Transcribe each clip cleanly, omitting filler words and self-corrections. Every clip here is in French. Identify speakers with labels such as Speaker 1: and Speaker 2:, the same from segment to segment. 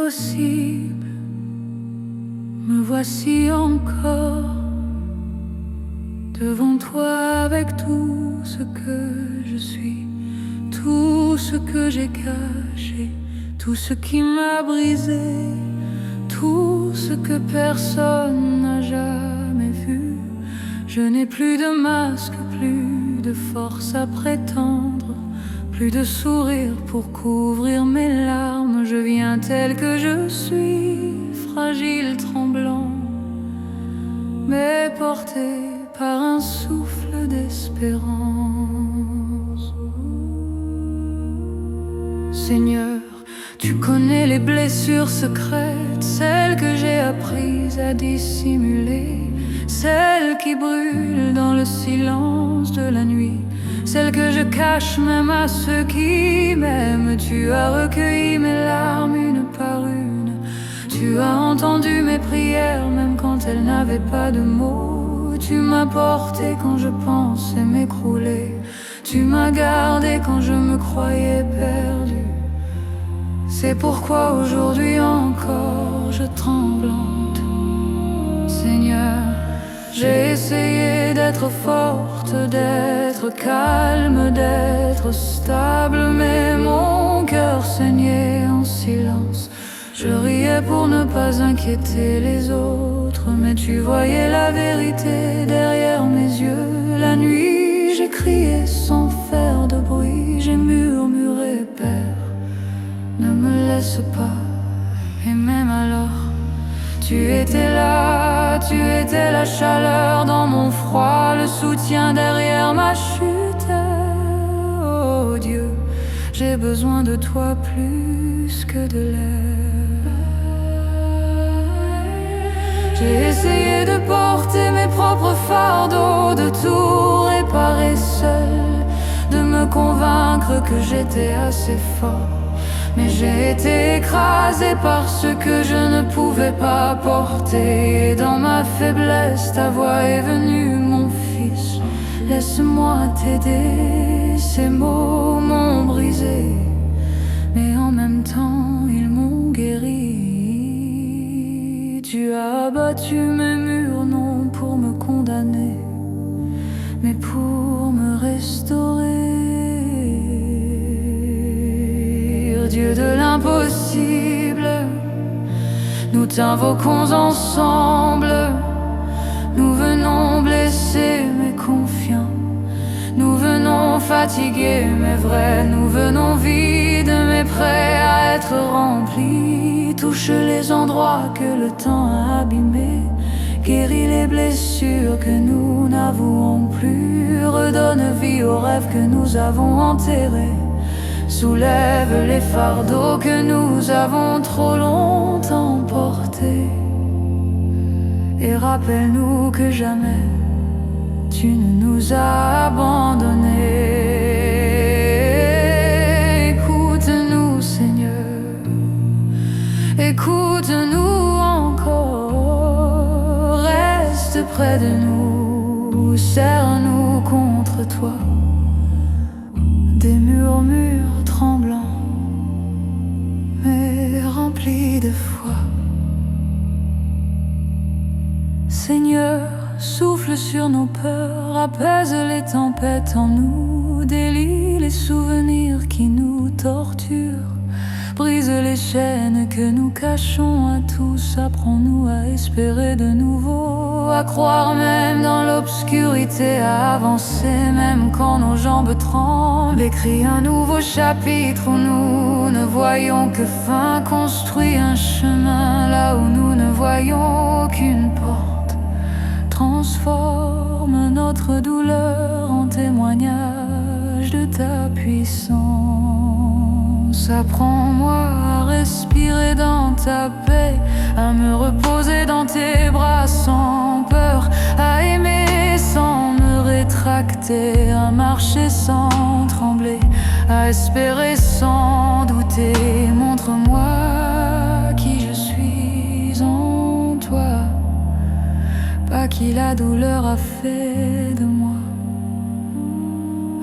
Speaker 1: l'impossible, me voici encore devant toi avec tout ce que je suis, tout ce que j'ai caché, tout ce qui m'a brisé, tout ce que personne n'a jamais vu. Je n'ai plus de masque, plus de force à prétendre, plus de sourire pour couvrir mes larmes. Je viens tel que je suis, fragile, tremblant, mais porté par un souffle d'espérance. Seigneur, tu connais les blessures secrètes, celles que j'ai apprises à dissimuler, celles qui brûlent dans le silence de la nuit, celles que je cache même à ceux qui m'aiment. Tu as recueilli mes larmes une par une, tu as entendu mes prières même quand elles n'avaient pas de mots. Tu m'as porté quand je pensais m'écrouler, tu m'as gardé quand je me croyais perdu. C'est pourquoi aujourd'hui encore je tremblante. Seigneur, j'ai essayé d'être forte, d'être calme, d'être stable, mais mon cœur saignait en silence. Je riais pour ne pas inquiéter les autres, mais tu voyais la vérité derrière mes yeux. La nuit, j'ai crié sans faire de bruit, j'ai murmuré, Père, ne me laisse pas. Et même alors, tu étais là, tu étais la chaleur dans mon froid, le soutien derrière ma chute. Oh Dieu, j'ai besoin de toi plus que de l'air. J'ai essayé de porter mes propres fardeaux, de tout réparer seul, de me convaincre que j'étais assez fort. Mais j'ai été écrasé par ce que je ne pouvais pas porter. Et dans ma faiblesse, ta voix est venue, mon fils. Laisse-moi t'aider. Ces mots m'ont brisé, mais en même temps, ils m'ont guéri. Tu as abattu mes murs, non pour me condamner, mais pour me restaurer. Dieu de l'impossible, nous t'invoquons ensemble. Nous venons blessés mais confiants, nous venons fatigués mais vrais, nous venons vides mais prêts à être remplis. Touche les endroits que le temps a abîmés, guéris les blessures que nous n'avouons plus, redonne vie aux rêves que nous avons enterrés. Soulève les fardeaux que nous avons trop longtemps portés, et rappelle-nous que jamais tu ne nous as abandonnés. Écoute-nous, Seigneur, écoute-nous encore. Reste près de nous, serre-nous contre toi. Des murmures tremblants, mais remplis de foi. Seigneur, souffle sur nos peurs, apaise les tempêtes en nous, délie les souvenirs qui nous torturent, brise les chaînes que nous cachons à tous, apprends-nous à espérer de nouveau, à croire même dans l'obscurité, à avancer même quand nos jambes tremblent. Écris un nouveau chapitre où nous ne voyons que fin, construis un chemin là où nous ne voyons aucune porte. Transforme notre douleur en témoignage de ta puissance. Apprends-moi à respirer dans ta paix, à me reposer dans tes bras sans peur, à aimer sans me rétracter, à marcher sans trembler, à espérer sans douter. Montre-moi qui je suis en toi, pas qui la douleur a fait de moi.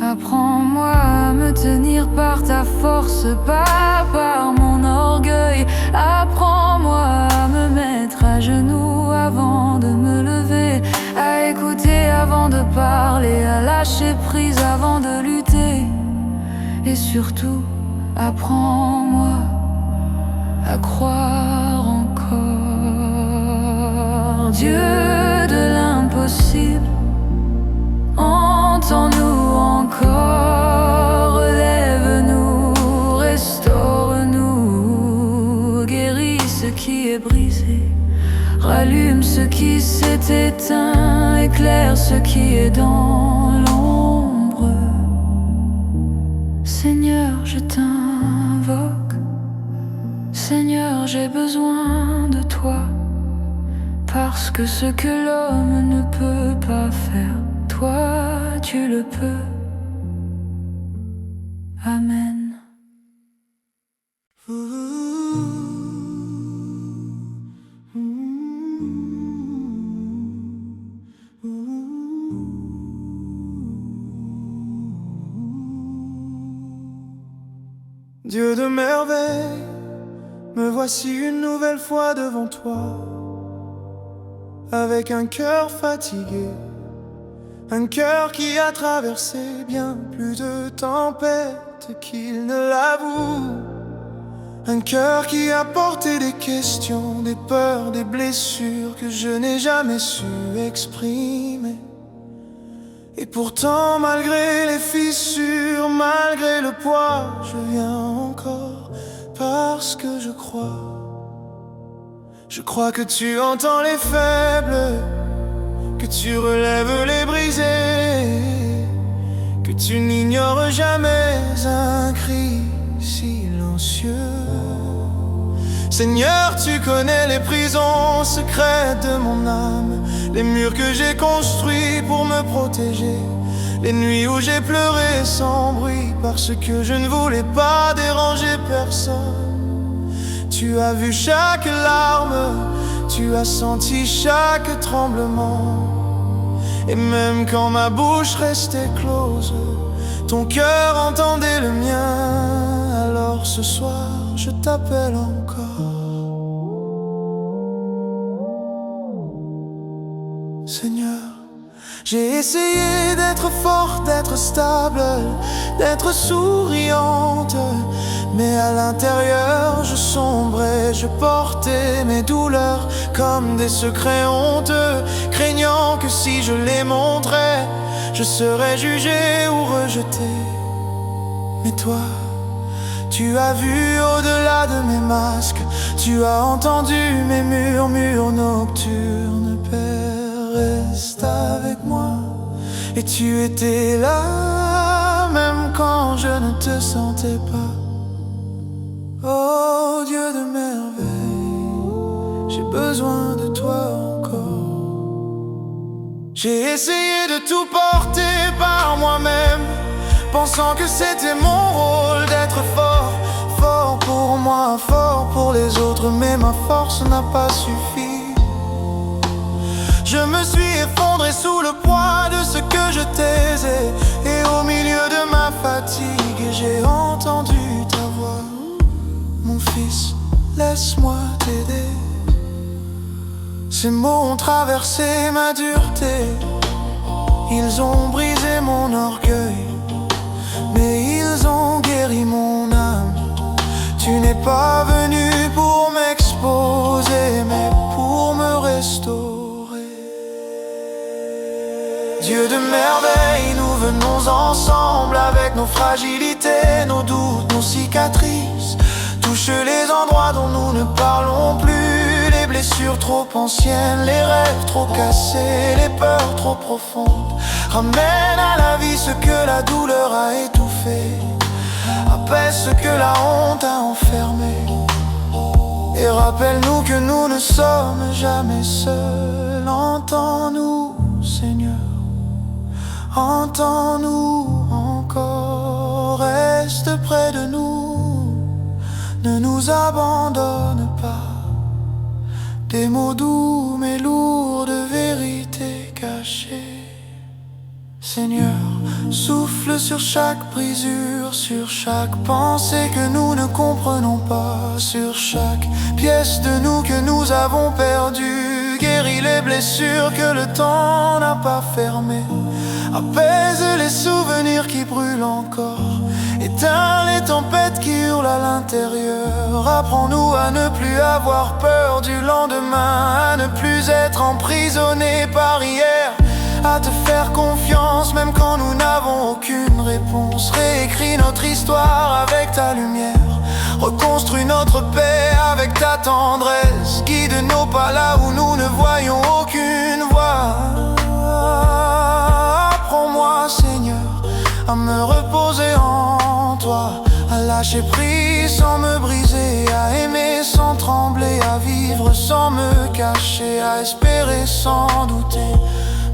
Speaker 1: Apprends-moi à me tenir par ta force, pas par mon orgueil. Apprends-moi à me mettre à genoux avant de me lever, à écouter avant de parler, à lâcher prise avant de lutter. Et surtout, apprends-moi à croire encore. Dieu de l'impossible, entends-nous encore, relève-nous, restaure-nous, guéris ce qui est brisé, rallume ce qui s'est éteint, éclaire ce qui est dans l'ombre. Seigneur, je t'invoque, Seigneur, j'ai besoin de toi, parce que ce que l'homme ne peut pas faire, toi, tu le peux. Amen.
Speaker 2: Dieu de merveille, me voici une nouvelle fois devant toi, avec un cœur fatigué, un cœur qui a traversé bien plus de tempêtes qu'il ne l'avoue, un cœur qui a porté des questions, des peurs, des blessures que je n'ai jamais su exprimer. Et pourtant, malgré les fissures, malgré le poids, je viens encore parce que je crois. Je crois que tu entends les faibles, que tu relèves les brisés, que tu n'ignores jamais un cri silencieux. Seigneur, tu connais les prisons secrètes de mon âme, les murs que j'ai construits pour me protéger, les nuits où j'ai pleuré sans bruit parce que je ne voulais pas déranger personne. Tu as vu chaque larme, tu as senti chaque tremblement, et même quand ma bouche restait close, ton cœur entendait le mien. Alors ce soir, je t'appelle encore. Seigneur, j'ai essayé d'être forte, d'être stable, d'être souriante, mais à l'intérieur je sombrais, je portais mes douleurs comme des secrets honteux, craignant que si je les montrais, je serais jugé ou rejeté. Mais toi, tu as vu au-delà de mes masques, tu as entendu mes murmures nocturnes. Père, reste avec moi, et tu étais là, même quand je ne te sentais pas. Oh Dieu de merveille, j'ai besoin de toi encore. J'ai essayé de tout porter par moi-même, pensant que c'était mon rôle d'être fort, fort pour moi, fort pour les autres, mais ma force n'a pas suffi. Je me suis effondré sous le poids de ce que je taisais, et au milieu de ma fatigue, j'ai entendu ta voix. Mon fils, laisse-moi t'aider. Ces mots ont traversé ma dureté, ils ont brisé mon orgueil, mais ils ont guéri mon âme. Tu n'es pas venu pour m'exposer, mais pour me restaurer. Dieu de merveille, nous venons ensemble avec nos fragilités, nos doutes, nos cicatrices. Touche les endroits dont nous ne parlons plus, les blessures trop anciennes, les rêves trop cassés, les peurs trop profondes. Ramène à la vie ce que la douleur a étouffé, apaise ce que la honte a enfermé, et rappelle-nous que nous ne sommes jamais seuls. Entends-nous, Seigneur, entends-nous encore, reste près de nous, ne nous abandonne pas. Des mots doux mais lourds de vérité cachée. Seigneur, Souffle sur chaque brisure, sur chaque pensée que nous ne comprenons pas, sur chaque pièce de nous que nous avons perdue. Guéris les blessures que le temps n'a pas fermées. Apaise les souvenirs qui brûlent encore. Éteins les tempêtes qui hurlent à l'intérieur. Apprends-nous à ne plus avoir peur du lendemain, à ne plus être emprisonnés par hier, à te faire confiance même quand nous n'avons aucune réponse. Réécris notre histoire avec ta lumière. Reconstruis notre paix avec ta tendresse. Guide nos pas là où nous ne voyons aucune voie. Apprends-moi, Seigneur, à me reposer en toi, à lâcher prise sans me briser, à aimer sans trembler, à vivre sans me cacher, à espérer sans douter.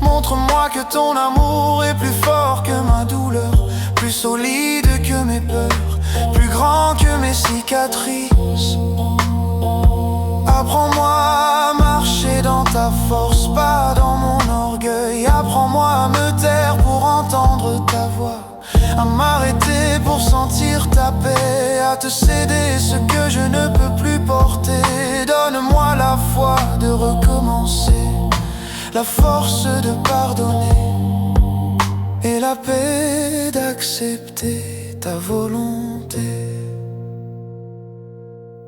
Speaker 2: Montre-moi que ton amour est plus fort que ma douleur, plus solide que mes peurs, plus grand que mes cicatrices. Apprends-moi à marcher dans ta force, pas dans mon orgueil. Apprends-moi à me taire pour entendre ta voix, à m'arrêter pour sentir ta paix, à te céder ce que je ne peux plus porter. Donne-moi la foi de recommencer, la force de pardonner et la paix d'accepter ta volonté.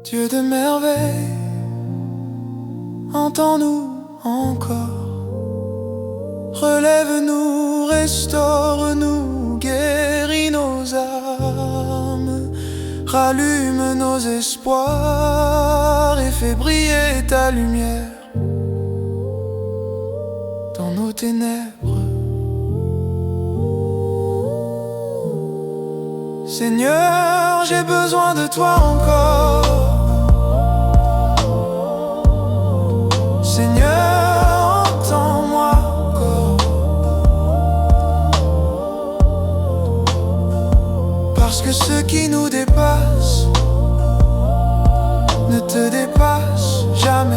Speaker 2: Dieu de merveille, entends-nous encore. Relève-nous, restaure-nous, guéris nos âmes, rallume nos espoirs et fais briller ta lumière dans nos ténèbres. Seigneur, j'ai besoin de toi encore. Seigneur, entends-moi encore, parce que ce qui nous dépasse ne te dépasse jamais.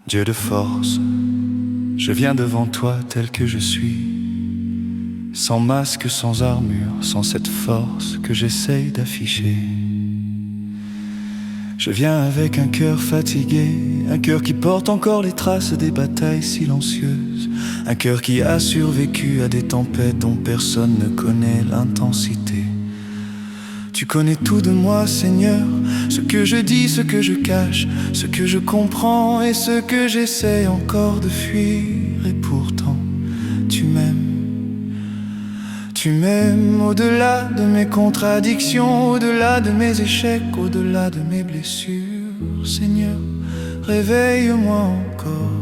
Speaker 3: Dieu de force, je viens devant toi tel que je suis, sans masque, sans armure, sans cette force que j'essaye d'afficher. Je viens avec un cœur fatigué, un cœur qui porte encore les traces des batailles silencieuses, un cœur qui a survécu à des tempêtes dont personne ne connaît l'intensité. Tu connais tout de moi, Seigneur, ce que je dis, ce que je cache, ce que je comprends et ce que j'essaie encore de fuir. Et pourtant, tu m'aimes. Tu m'aimes au-delà de mes contradictions, au-delà de mes échecs, au-delà de mes blessures. Seigneur, réveille-moi encore.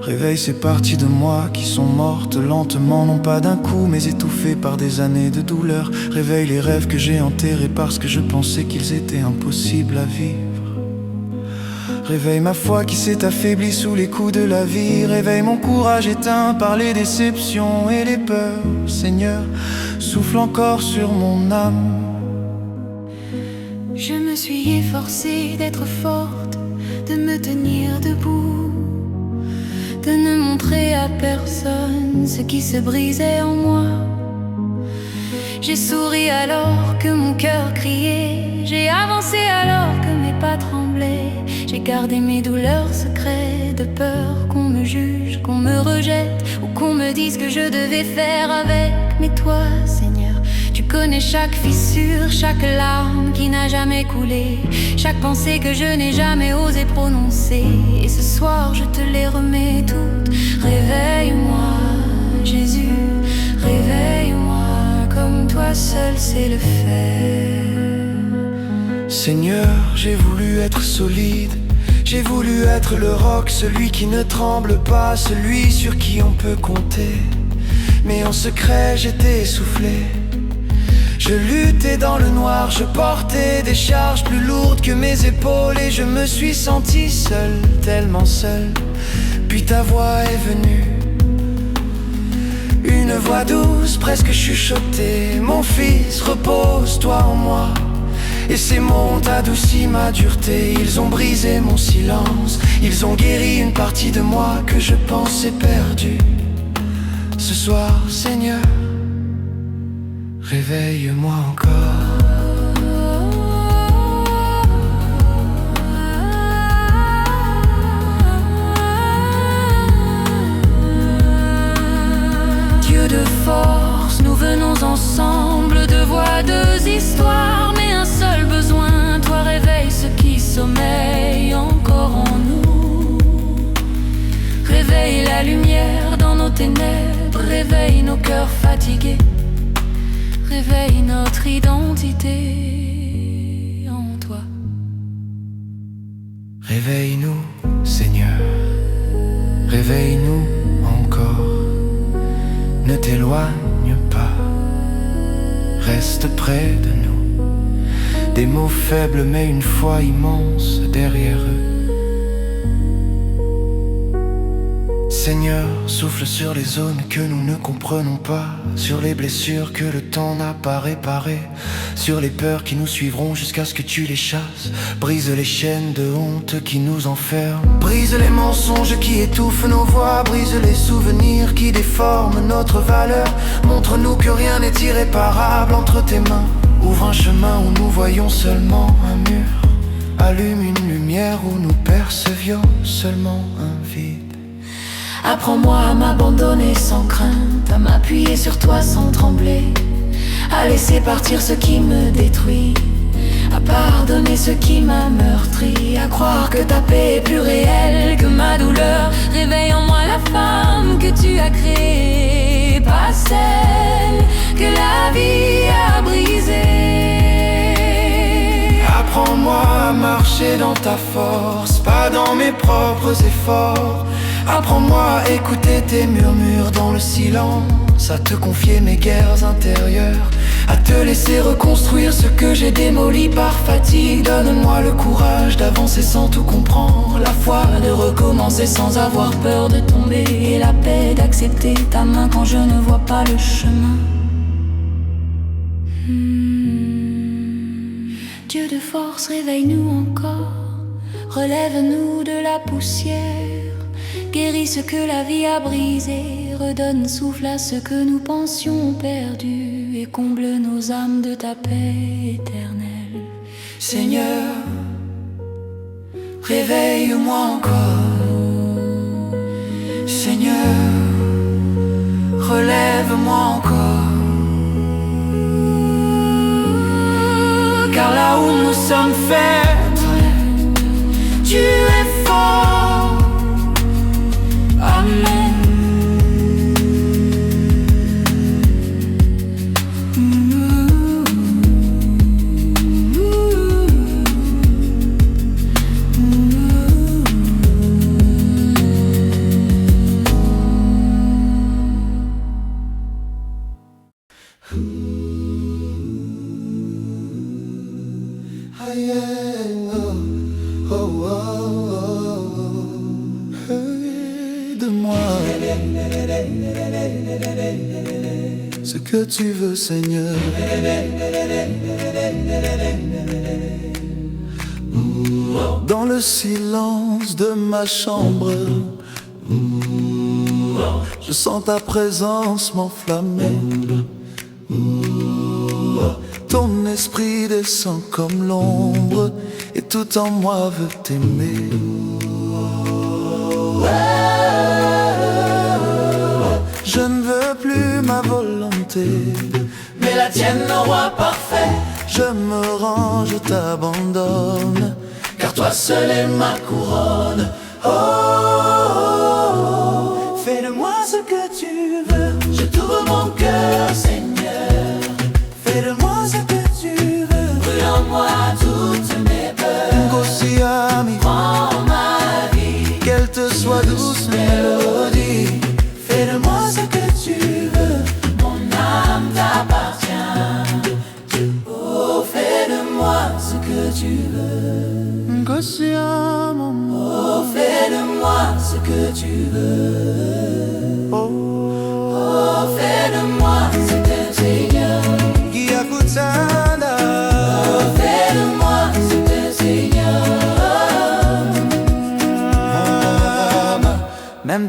Speaker 3: Réveille ces parties de moi qui sont mortes lentement, non pas d'un coup, mais étouffées par des années de douleur. Réveille les rêves que j'ai enterrés parce que je pensais qu'ils étaient impossibles à vivre. Réveille ma foi qui s'est affaiblie sous les coups de la vie. Réveille mon courage éteint par les déceptions et les peurs. Seigneur, souffle encore sur mon âme.
Speaker 1: Je me suis efforcée d'être forte, de me tenir debout, de ne montrer à personne ce qui se brisait en moi. J'ai souri alors que mon cœur criait, j'ai avancé alors que mes pas tremblaient. J'ai gardé mes douleurs secrètes de peur qu'on me juge, qu'on me rejette ou qu'on me dise que je devais faire avec. Mais toi, Seigneur, tu connais chaque fissure, chaque larme qui n'a jamais coulé, chaque pensée que je n'ai jamais osé prononcer. Et ce soir je te les remets toutes. Réveille-moi, Jésus, réveille-moi comme toi seul sais le faire.
Speaker 2: Seigneur, j'ai voulu être solide, j'ai voulu être le roc, celui qui ne tremble pas, celui sur qui on peut compter. Mais en secret j'étais essoufflé. Je
Speaker 3: Je luttais dans le noir, je portais des charges plus lourdes que mes épaules et je me suis senti seul, tellement seul. Puis ta voix est venue, une voix douce, presque chuchotée. Mon fils, repose-toi en moi. Et ces mots ont adouci ma dureté. Ils ont brisé mon silence, ils ont guéri une partie de moi que je pensais perdue. Ce soir, Seigneur, réveille-moi encore.
Speaker 1: Dieu de force, nous venons ensemble, deux voix, deux histoires, mais un seul besoin. Toi réveille ce qui sommeille encore en nous. Réveille la lumière dans nos ténèbres, réveille nos cœurs fatigués. Réveille notre identité en toi.
Speaker 3: Réveille-nous, Seigneur, réveille-nous encore. Ne t'éloigne pas, reste près de nous. Des mots faibles mais une foi immense derrière eux. Seigneur, souffle sur les zones que nous ne comprenons pas, sur les blessures que le temps n'a pas réparées, sur les peurs qui nous suivront jusqu'à ce que tu les chasses. Brise les chaînes de honte qui nous enferment, brise les mensonges qui étouffent nos voix, brise les souvenirs qui déforment notre valeur. Montre-nous que rien n'est irréparable entre tes mains. Ouvre un chemin où nous voyons seulement un mur. Allume une lumière où nous percevions seulement un vide.
Speaker 1: Apprends-moi à m'abandonner sans crainte, à m'appuyer sur toi sans trembler, à laisser partir ce qui me détruit, à pardonner ce qui m'a meurtri, à croire que ta paix est plus réelle que ma douleur. Réveille en moi la femme que tu as créée, pas celle que la vie a brisée.
Speaker 3: Apprends-moi à marcher dans ta force, pas dans mes propres efforts. Apprends-moi à écouter tes murmures dans le silence, à te confier mes guerres intérieures, à te laisser reconstruire ce que j'ai démoli par fatigue. Donne-moi le courage d'avancer sans tout comprendre, la foi de recommencer sans avoir peur de tomber, et la paix d'accepter ta main quand je ne vois pas le chemin. Dieu de force, réveille-nous encore, relève-nous de la poussière. Guéris ce que la vie a brisé, redonne souffle à ce que nous pensions perdu, et comble nos âmes de ta paix éternelle. Seigneur, réveille-moi encore. Seigneur, relève-moi encore. Car là où nous sommes faibles, tu es fort. Amen.
Speaker 2: Ce que tu veux, Seigneur. Dans le silence de ma chambre, je sens ta présence m'enflammer. Ton esprit descend comme l'ombre, et tout en moi veut t'aimer. Je ne veux plus ma volonté,
Speaker 3: Mais la tienne, le roi parfait.
Speaker 2: je me rends, je t'abandonne,
Speaker 3: Car toi seul est ma couronne.
Speaker 2: oh, fais de moi ce que tu veux.
Speaker 3: Je t'ouvre mon cœur, Seigneur.
Speaker 2: Fais de moi ce que tu veux.
Speaker 3: Brûle en moi toutes mes peurs.
Speaker 2: Ngosiami,
Speaker 3: Prends ma vie.
Speaker 2: qu'elle te soit douce mélodie. Fais de moi ce que tu veux.
Speaker 3: Mon âme t'appartient.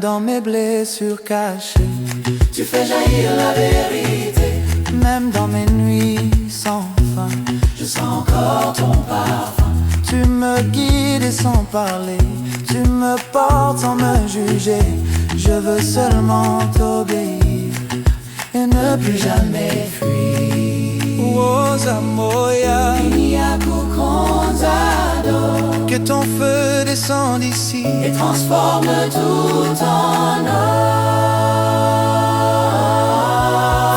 Speaker 2: dans mes blessures cachées. Tu fais jaillir la vérité, même dans mes nuits sans fin. Je sens encore ton parfum. Tu me guides et sans parler, tu me portes sans me juger. Je veux seulement t'obéir et ne plus jamais fuir.
Speaker 3: Woza moya, que ton feu descende ici
Speaker 2: et transforme tout en or.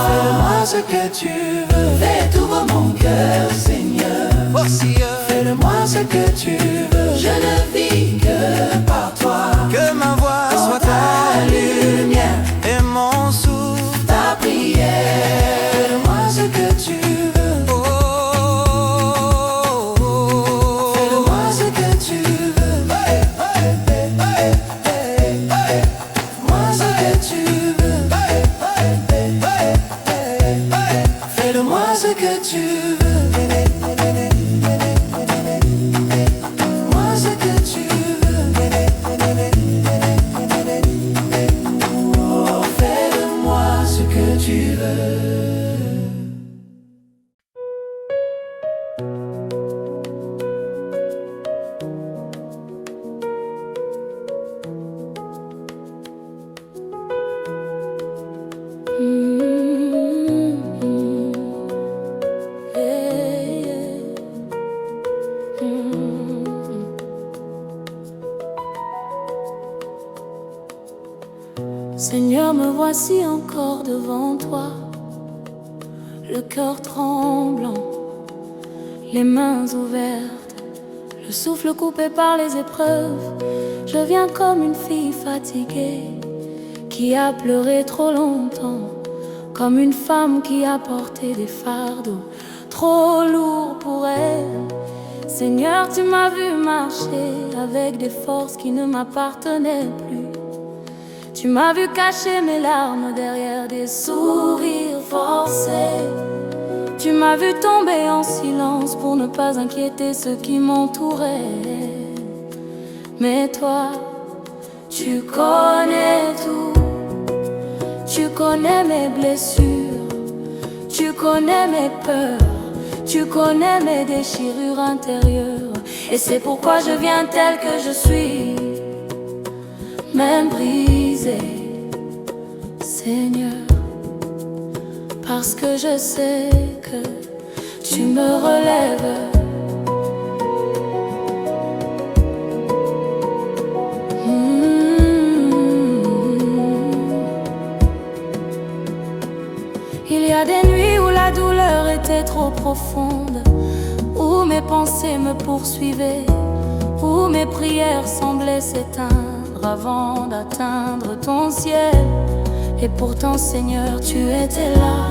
Speaker 2: Fais-le-moi ce que tu veux, fais t'ouvre mon cœur, Seigneur.
Speaker 3: Oh Seigneur,
Speaker 2: fais-le-moi ce que tu veux, je ne vis que par toi.
Speaker 3: que ma voix soit ta lumière et mon souffle
Speaker 2: ta prière. Fais-le-moi ce que tu veux, fais-le-moi ce que tu veux, moi ce que tu veux, fais-le-moi ce que tu veux.
Speaker 1: Seigneur, me voici encore devant toi, le cœur tremblant, les mains ouvertes, le souffle coupé par les épreuves. Je viens comme une fille fatiguée qui a pleuré trop longtemps, comme une femme qui a porté des fardeaux trop lourds pour elle. Seigneur, tu m'as vu marcher avec des forces qui ne m'appartenaient plus. Tu m'as vu cacher mes larmes derrière des sourires forcés. Tu m'as vu tomber en silence pour ne pas inquiéter ceux qui m'entouraient. Mais toi, tu connais tout. Tu connais mes blessures, tu connais mes peurs, tu connais mes déchirures intérieures. Et c'est pourquoi je viens tel que je suis, même brisé, Seigneur, parce que je sais que tu me relèves. Il y a des nuits où la douleur était trop profonde, où mes pensées me poursuivaient, où mes prières semblaient s'éteindre avant d'atteindre ton ciel. Et pourtant, Seigneur, tu étais là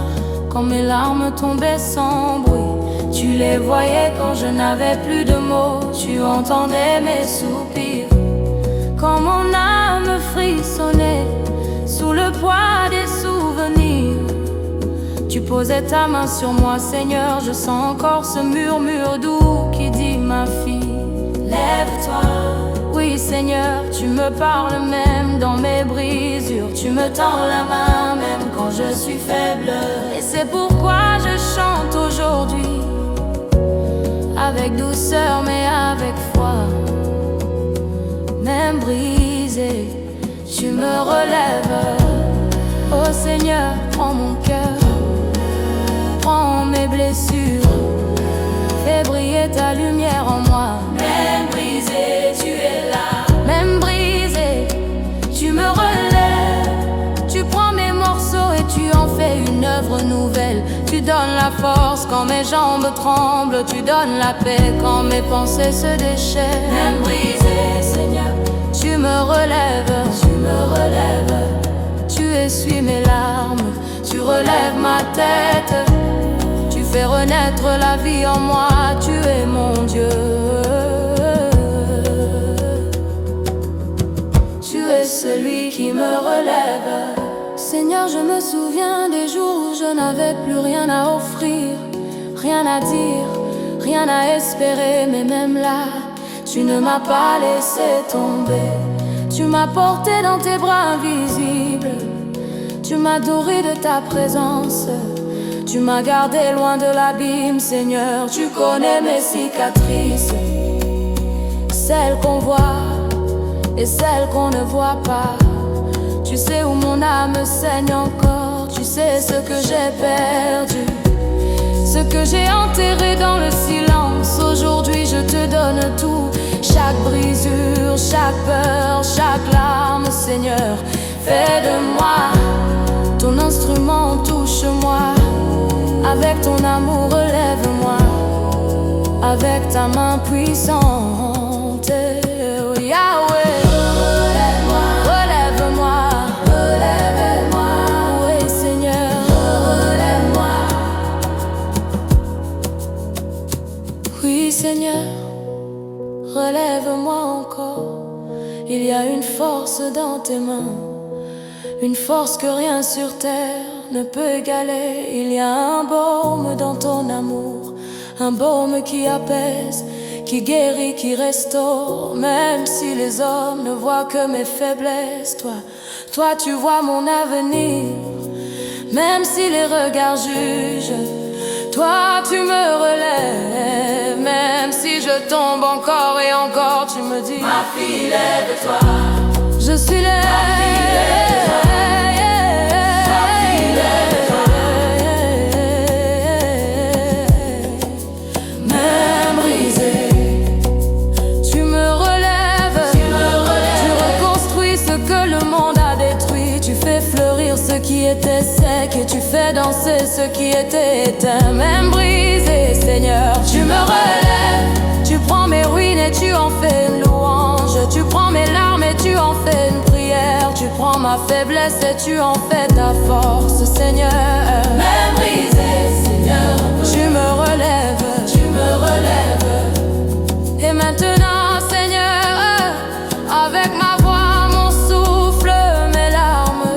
Speaker 1: quand mes larmes tombaient sans bruit. Tu les voyais quand je n'avais plus de mots. Tu entendais mes soupirs quand mon âme frissonnait sous le poids des souvenirs. Tu posais ta main sur moi, Seigneur. Je sens encore ce murmure doux qui dit: ma fille, lève-toi. Oui, Seigneur, tu me parles même dans mes brisures. Tu me tends la main même quand je suis faible. Et c'est pourquoi je chante aujourd'hui, avec douceur mais avec foi. Même brisé, tu me relèves. Oh Seigneur, prends mon cœur, prends mes blessures, fais briller ta lumière en moi. Même brisé, tu es là. Même brisé, tu me relèves. Tu prends mes morceaux et tu en fais une œuvre nouvelle. Tu donnes la force quand mes jambes tremblent. Tu donnes la paix quand mes pensées se déchaînent. Même brisé, Seigneur, tu me relèves. Tu me relèves. Tu essuies mes larmes, tu relèves ma tête. Tu fais renaître la vie en moi. Tu es mon Dieu. Tu es celui qui me relève. Seigneur, je me souviens des jours où je n'avais plus rien à offrir, rien à dire, rien à espérer. Mais même là, tu ne m'as pas laissé tomber. Tu m'as porté dans tes bras invisibles. Tu m'as nourri de ta présence. Tu m'as gardé loin de l'abîme, Seigneur. Tu connais mes cicatrices, celles qu'on voit et celles qu'on ne voit pas. Tu sais où mon âme saigne encore. Tu sais ce que j'ai perdu, ce que j'ai enterré dans le silence. Aujourd'hui je te donne tout, chaque brisure, chaque peur, chaque larme, Seigneur. Fais de moi ton instrument, touche-moi. Avec ton amour, relève-moi. Avec ta main puissante, oh Yahweh. Relève-moi, relève-moi, relève-moi. Oui, Seigneur, relève-moi. Oui, Seigneur, relève-moi encore. Il y a une force dans tes mains, une force que rien sur terre ne peut égaler. Il y a un baume dans ton amour, un baume qui apaise, qui guérit, qui restaure. Même si les hommes ne voient que mes faiblesses, toi tu vois mon avenir. Même si les regards jugent, toi tu me relèves. Même si je tombe encore et encore, tu me dis: ma fille, lève-toi. Je suis lève. Ce qui était sec et tu fais danser ce qui était éteint. Même brisé, Seigneur, tu me relèves. Tu prends mes ruines et tu en fais une louange. Tu prends mes larmes et tu en fais une prière. Tu prends ma faiblesse et tu en fais ta force, Seigneur. Même brisé, Seigneur, tu me relèves. Tu me relèves. Et maintenant, Seigneur, avec ma voix, mon souffle, mes larmes,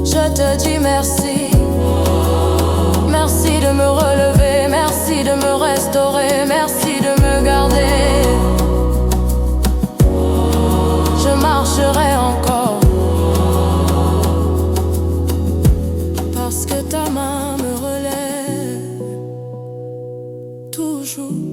Speaker 1: je te dis merci. Merci de me relever, merci de me restaurer, merci de me garder. Je marcherai encore parce que ta main me relève toujours.